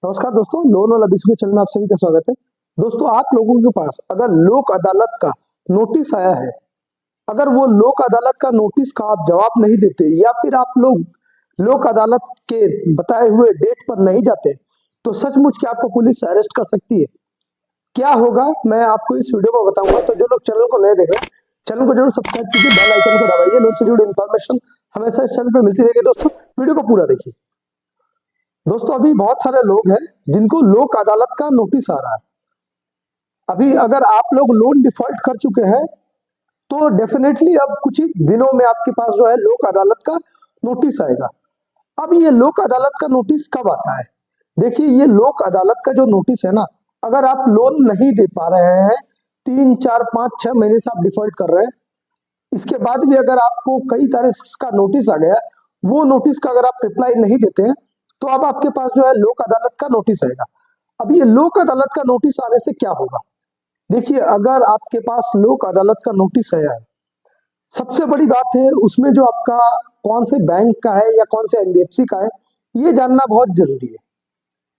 नमस्कार दोस्तों, लोन वाला बिस्कुट चैनल में आप सभी का स्वागत है। दोस्तों, आप लोगों के पास अगर लोक अदालत का नोटिस आया है, अगर वो लोक अदालत का नोटिस का आप जवाब नहीं देते या फिर आप लोग लोक अदालत के बताए हुए डेट पर नहीं जाते, तो सचमुच क्या आपको पुलिस अरेस्ट कर सकती है। क्या होगा मैं आपको इस वीडियो में बताऊंगा। तो जो लोग चैनल को नए देख रहे हैं, चैनल को जरूर सब्सक्राइब कीजिए, बेल आइकन को दबाइए। लोन से जुड़ी इन्फॉर्मेशन हमेशा इस चैनल पर मिलती रहेगी। दोस्तों, वीडियो को पूरा देखिए। दोस्तों, अभी बहुत सारे लोग हैं जिनको लोक अदालत का नोटिस आ रहा है। अभी अगर आप लोग लोन डिफॉल्ट कर चुके हैं तो डेफिनेटली अब कुछ ही दिनों में आपके पास जो है लोक अदालत का नोटिस आएगा। अब ये लोक अदालत का नोटिस कब आता है? देखिए, ये लोक अदालत का जो नोटिस है ना, अगर आप लोन नहीं दे पा रहे हैं, 3, 4, 5, 6 महीने से आप डिफॉल्ट कर रहे हैं, इसके बाद भी अगर आपको कई तारीख का नोटिस आ गया, वो नोटिस का अगर आप रिप्लाई नहीं देते हैं तो अब आपके पास जो है लोक अदालत का नोटिस आएगा। अब ये लोक अदालत का नोटिस आने से क्या होगा? देखिए, अगर आपके पास लोक अदालत का नोटिस आया है, सबसे बड़ी बात है उसमें जो आपका कौन से बैंक का है या कौन से एनबीएफसी का है, ये जानना बहुत जरूरी है।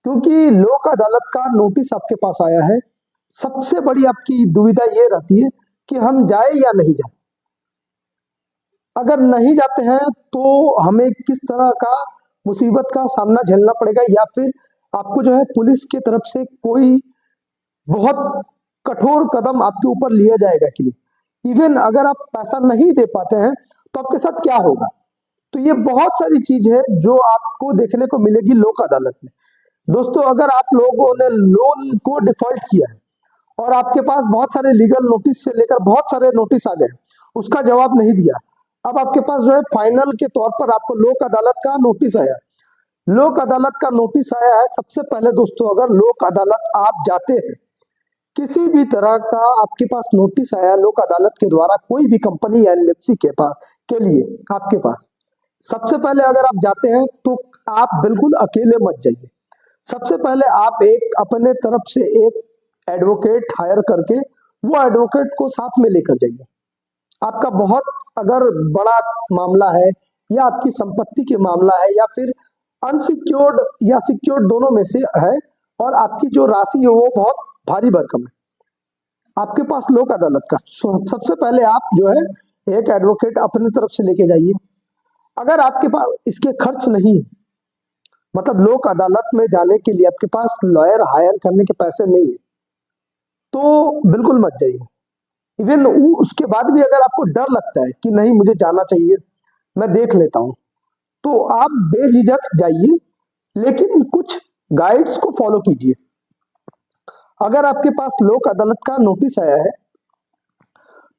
क्योंकि लोक अदालत का नोटिस आपके पास आया है, सबसे बड़ी आपकी दुविधा ये रहती है कि हम जाए या नहीं जाए। अगर नहीं जाते हैं तो हमें किस तरह का मुसीबत का सामना झेलना पड़ेगा, या फिर आपको जो है पुलिस की तरफ से कोई बहुत कठोर कदम आपके ऊपर लिया जाएगा कि नहीं। इवन अगर आप पैसा नहीं दे पाते हैं तो आपके साथ क्या होगा। तो ये बहुत सारी चीज है जो आपको देखने को मिलेगी लोक अदालत में। दोस्तों, अगर आप लोगों ने लोन को डिफॉल्ट किया है और आपके पास बहुत सारे लीगल नोटिस से लेकर बहुत सारे नोटिस आ गए, उसका जवाब नहीं दिया, अब आपके पास जो है फाइनल के तौर पर आपको लोक अदालत का नोटिस आया। लोक अदालत का नोटिस आया है। सबसे पहले दोस्तों, अगर लोक अदालत आप जाते हैं, किसी भी तरह का आपके पास नोटिस आया लोक अदालत के द्वारा, कोई भी कंपनी या एनबीएफसी के पास के लिए आपके पास, सबसे पहले अगर आप जाते हैं तो आप बिल्कुल अकेले मत जाइए। सबसे पहले आप एक अपने तरफ से एक एडवोकेट हायर करके वो एडवोकेट को साथ में लेकर जाइए। आपका बहुत अगर बड़ा मामला है या आपकी संपत्ति के मामला है या फिर अनसिक्योर्ड या सिक्योर्ड दोनों में से है, और आपकी जो राशि है वो बहुत भारी भरकम है, आपके पास लोक अदालत का सबसे पहले आप जो है एक एडवोकेट अपने तरफ से लेके जाइए। अगर आपके पास इसके खर्च नहीं है, मतलब लोक अदालत में जाने के लिए आपके पास लॉयर हायर करने के पैसे नहीं है, तो बिल्कुल मत जाइए। इवन उसके बाद भी अगर आपको डर लगता है कि नहीं मुझे जाना चाहिए, मैं देख लेता हूं, तो आप बेझिझक जाइए, लेकिन कुछ गाइड्स को फॉलो कीजिए। अगर आपके पास लोक अदालत का नोटिस आया है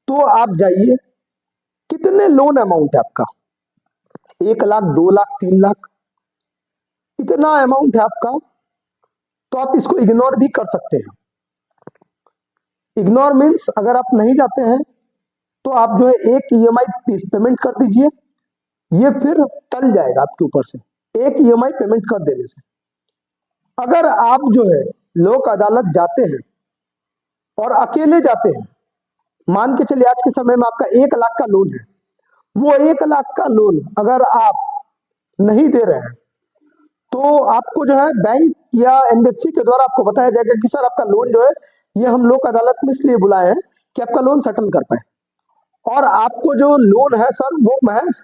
तो आप जाइए। कितने लोन अमाउंट है आपका? 1 लाख, 2 लाख, 3 लाख, इतना अमाउंट है आपका, तो आप इसको इग्नोर भी कर सकते हैं। इग्नोर मीन्स अगर आप नहीं जाते हैं तो आप जो है एक ईएमआई पेमेंट कर दीजिए, ये फिर टल जाएगा आपके ऊपर से, एक ईएमआई पेमेंट कर देने से। अगर आप जो है लोक अदालत जाते हैं और अकेले जाते हैं, मान के चलिए आज के समय में आपका 1 लाख का लोन है, वो 1 लाख का लोन अगर आप नहीं दे रहे हैं तो आपको जो है बैंक या एनबीएफसी के द्वारा आपको बताया जाएगा कि सर आपका लोन जो है ये हम लोक अदालत में इसलिए बुलाए हैं कि आपका लोन सेटल कर पाए, और आपको जो लोन है सर वो महज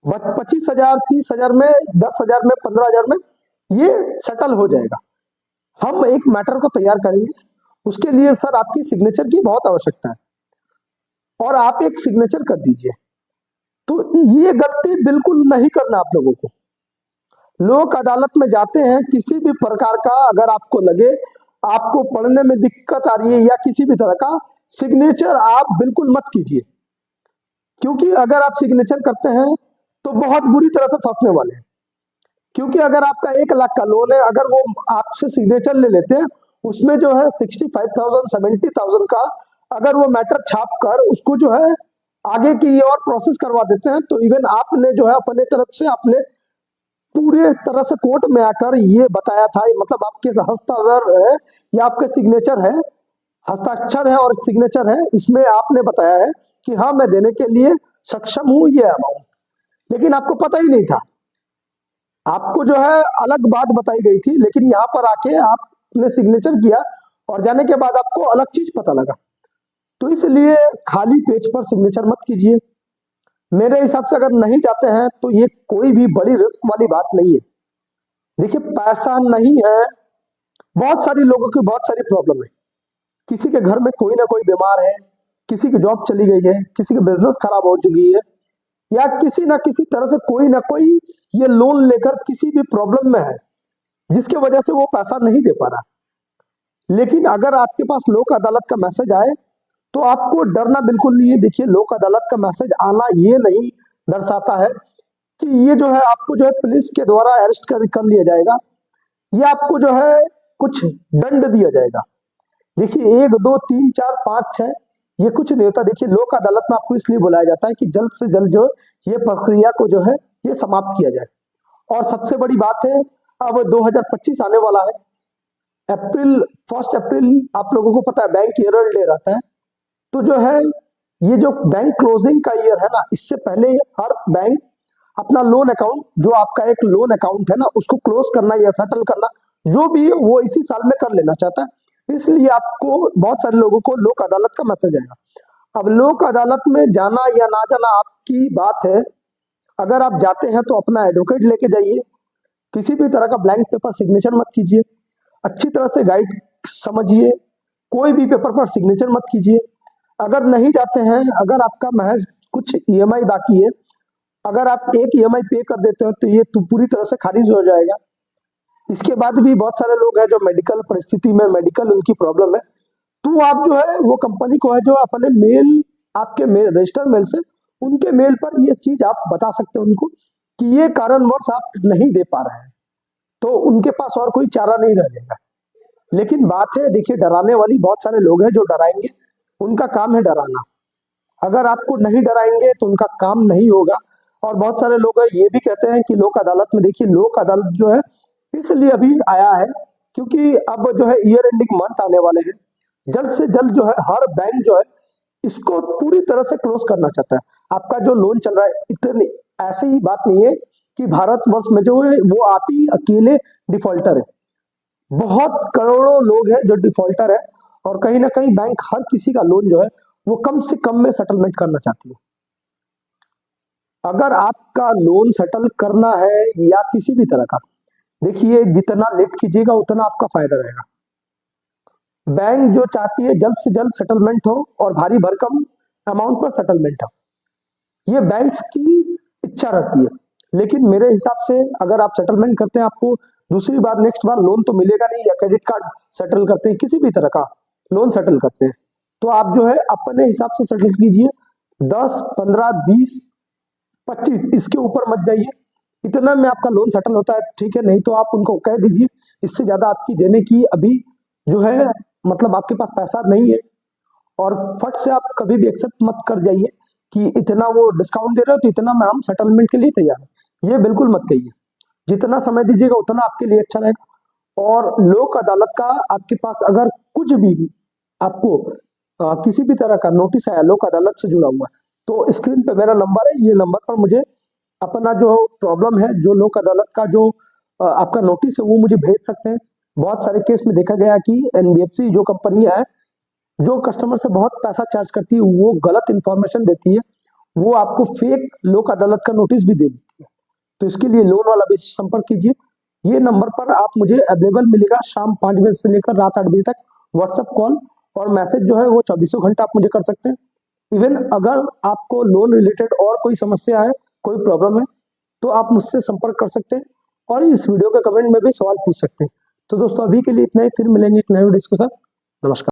25,000, 30,000 में, 10,000 में, 15,000 में ये सेटल हो जाएगा। हम एक मैटर को तैयार करेंगे, उसके लिए सर आपकी सिग्नेचर की बहुत आवश्यकता है, और आप एक सिग्नेचर कर दीजिए। तो ये गलती बिल्कुल नहीं करना आप लोगों को। लोक अदालत में जाते हैं, किसी भी प्रकार का अगर आपको लगे आपको पढ़ने में दिक्कत आ रही है या किसी भी तरह का, सिग्नेचर आप बिल्कुल मत कीजिए। क्योंकि अगर आप सिग्नेचर करते हैं तो बहुत बुरी तरह से फंसने वाले हैं। क्योंकि अगर आपका 1 लाख का लोन है, अगर वो आपसे सिग्नेचर ले लेते हैं, उसमें जो है 65,000, 70,000 का अगर वो मैटर छाप कर उसको जो है आगे की और प्रोसेस करवा देते हैं, तो इवन आपने जो है अपने तरफ से आपने पूरे तरह से कोर्ट में आकर ये बताया था, मतलब आपके हस्ताक्षर है या आपके सिग्नेचर है, हस्ताक्षर है और सिग्नेचर है, इसमें आपने बताया है कि हाँ मैं देने के लिए सक्षम हूं ये अमाउंट, लेकिन आपको पता ही नहीं था। आपको जो है अलग बात बताई गई थी, लेकिन यहाँ पर आके आपने सिग्नेचर किया और जाने के बाद आपको अलग चीज पता लगा। तो इसलिए खाली पेज पर सिग्नेचर मत कीजिए। मेरे हिसाब से अगर नहीं जाते हैं तो ये कोई भी बड़ी रिस्क वाली बात नहीं है। देखिए, पैसा नहीं है, बहुत सारी लोगों की बहुत सारी प्रॉब्लम है। किसी के घर में कोई ना कोई बीमार है, किसी की जॉब चली गई है, किसी की बिजनेस खराब हो चुकी है, या किसी ना किसी तरह से कोई ना कोई ये लोन लेकर किसी भी प्रॉब्लम में है, जिसके वजह से वो पैसा नहीं दे पा रहा। लेकिन अगर आपके पास लोक अदालत का मैसेज आए तो आपको डरना बिल्कुल नहीं है। देखिए, लोक अदालत का मैसेज आना ये नहीं दर्शाता है कि ये जो है आपको जो है पुलिस के द्वारा अरेस्ट कर लिया जाएगा या आपको जो है कुछ दंड दिया जाएगा। देखिए, 1 2 3 4 5 6 ये कुछ नहीं होता। देखिए, लोक अदालत में आपको इसलिए बुलाया जाता है कि जल्द से जल्द जो ये प्रक्रिया को जो है ये समाप्त किया जाए। और सबसे बड़ी बात है, अब 2025 आने वाला है। 1 अप्रैल आप लोगों को पता है बैंक ईयर डे रहता है। तो जो है ये जो बैंक क्लोजिंग का ईयर है ना, इससे पहले हर बैंक अपना लोन अकाउंट, जो आपका एक लोन अकाउंट है ना, उसको क्लोज करना या सेटल करना जो भी है वो इसी साल में कर लेना चाहता है। इसलिए आपको बहुत सारे लोगों को लोक अदालत का मैसेज आएगा। अब लोक अदालत में जाना या ना जाना आपकी बात है। अगर आप जाते हैं तो अपना एडवोकेट लेके जाइए, किसी भी तरह का ब्लैंक पेपर सिग्नेचर मत कीजिए, अच्छी तरह से गाइड समझिए, कोई भी पेपर पर सिग्नेचर मत कीजिए। अगर नहीं जाते हैं, अगर आपका महज कुछ ईएमआई बाकी है, अगर आप एक ईएमआई पे कर देते हो तो ये तो पूरी तरह से खारिज हो जाएगा। इसके बाद भी बहुत सारे लोग हैं जो मेडिकल परिस्थिति में, मेडिकल उनकी प्रॉब्लम है, तो आप जो है वो कंपनी को है जो अपने मेल, आपके मेल, रजिस्टर मेल से उनके मेल पर ये चीज आप बता सकते हैं उनको कि ये कारणवश आप नहीं दे पा रहे हैं, तो उनके पास और कोई चारा नहीं रह जाएगा। लेकिन बात है, देखिए, डराने वाली बहुत सारे लोग हैं जो डराएंगे, उनका काम है डराना। अगर आपको नहीं डराएंगे तो उनका काम नहीं होगा। और बहुत सारे लोग ये भी कहते हैं कि लोक अदालत में, देखिए, लोक अदालत जो है इसलिए अभी आया है क्योंकि अब जो है ईयर एंडिंग मंथ आने वाले हैं। जल्द से जल्द जो है हर बैंक जो है इसको पूरी तरह से क्लोज करना चाहता है। आपका जो लोन चल रहा है, इतनी ऐसी ही बात नहीं है कि भारतवर्ष में जो है वो आप ही अकेले डिफॉल्टर है। बहुत करोड़ों लोग हैं जो डिफॉल्टर है, और कहीं ना कहीं बैंक हर किसी का लोन जो है वो कम से कम में सेटलमेंट करना चाहती है। अगर आपका लोन सेटल करना है या किसी भी तरह का, देखिए, जितना लेट कीजिएगा उतना आपका फायदा रहेगा। बैंक जो चाहती है जल्द से जल्द सेटलमेंट हो और भारी भरकम अमाउंट पर सेटलमेंट हो, ये बैंक्स की इच्छा रहती है। लेकिन मेरे हिसाब से अगर आप सेटलमेंट करते हैं, आपको दूसरी बार नेक्स्ट बार लोन तो मिलेगा नहीं, या क्रेडिट कार्ड सेटल करते हैं, किसी भी तरह का लोन सेटल करते हैं, तो आप जो है अपने हिसाब से सेटल कीजिए। 10 15 20 25 इसके ऊपर मत जाइए। इतना में आपका लोन सेटल होता है, ठीक है, नहीं तो आप उनको कह दीजिए इससे ज्यादा आपकी देने की अभी जो है मतलब आपके पास पैसा नहीं है। और फट से आप कभी भी एक्सेप्ट मत कर जाइए कि इतना वो डिस्काउंट दे रहे हो तो इतना में हम सेटलमेंट के लिए तैयार है, ये बिल्कुल मत कहिए। जितना समय दीजिएगा उतना आपके लिए अच्छा रहेगा। और लोक अदालत का आपके पास अगर कुछ भी आपको किसी भी तरह का नोटिस आया लोक अदालत से जुड़ा हुआ, तो स्क्रीन पे मेरा नंबर है, ये नंबर पर मुझे अपना जो प्रॉब्लम है, जो लोक अदालत का जो आपका नोटिस है, वो मुझे भेज सकते हैं। बहुत सारे केस में देखा गया कि एनबीएफसी जो कंपनी है, जो कस्टमर से बहुत पैसा चार्ज करती है, वो गलत इंफॉर्मेशन देती है, वो आपको फेक लोक अदालत का नोटिस भी दे देती है। तो इसके लिए लोन वाला भी संपर्क कीजिए। ये नंबर पर आप मुझे अवेलेबल मिलेगा शाम 5 बजे से लेकर रात 8 बजे तक। व्हाट्सएप कॉल और मैसेज जो है वो 24 घंटा आप मुझे कर सकते हैं। इवन अगर आपको लोन रिलेटेड और कोई समस्या है, कोई प्रॉब्लम है, तो आप मुझसे संपर्क कर सकते हैं और इस वीडियो के कमेंट में भी सवाल पूछ सकते हैं। तो दोस्तों, अभी के लिए इतना ही, फिर मिलेंगे एक नए वीडियो के साथ। नमस्कार।